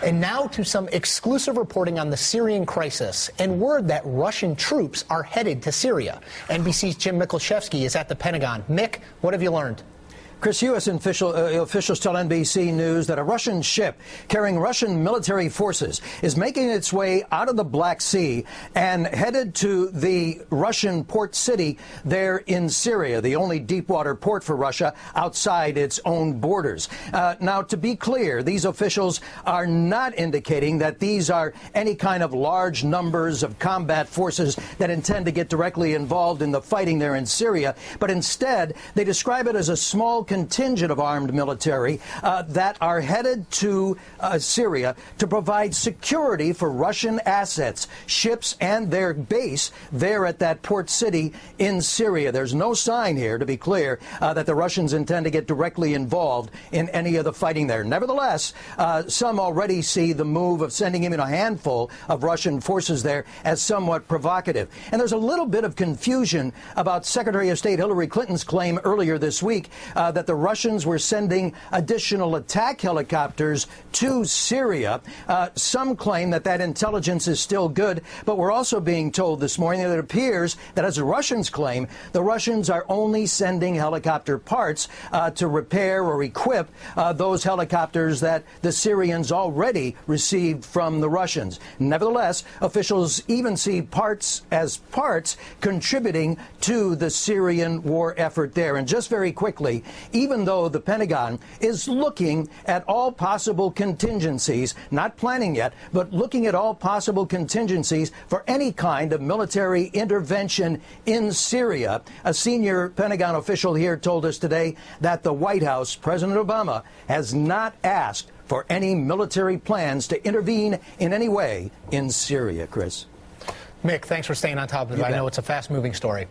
And now to some exclusive reporting on the Syrian crisis and word that Russian troops are headed to Syria. NBC's Jim Mikolashevsky is at the Pentagon. Mick, what have you learned? Chris, U.S. officials tell NBC News that a Russian ship carrying Russian military forces is making its way out of the Black Sea and headed to the Russian port city there in Syria, the only deep-water port for Russia outside its own borders. Now, to be clear, these officials are not indicating that these are any kind of large numbers of combat forces that intend to get directly involved in the fighting there in Syria, but instead they describe it as a small contingent of armed military that are headed to Syria to provide security for Russian assets, ships, and their base there at that port city in Syria. There's no sign here, to be clear, that the Russians intend to get directly involved in any of the fighting there. Nevertheless, some already see the move of sending even a handful of Russian forces there as somewhat provocative. And there's a little bit of confusion about Secretary of State Hillary Clinton's claim earlier this week that the Russians were sending additional attack helicopters to Syria. Some claim that that intelligence is still good, but we're also being told this morning that it appears that, as the Russians claim, the Russians are only sending helicopter parts to repair or equip those helicopters that the Syrians already received from the Russians. Nevertheless, officials even see parts contributing to the Syrian war effort there. And just very quickly, even though the Pentagon is looking at all possible contingencies, not planning yet, but looking at all possible contingencies for any kind of military intervention in Syria, a senior Pentagon official here told us today that the White House, President Obama, has not asked for any military plans to intervene in any way in Syria. Chris. Mick, thanks for staying on top of it. I know it's a fast-moving story.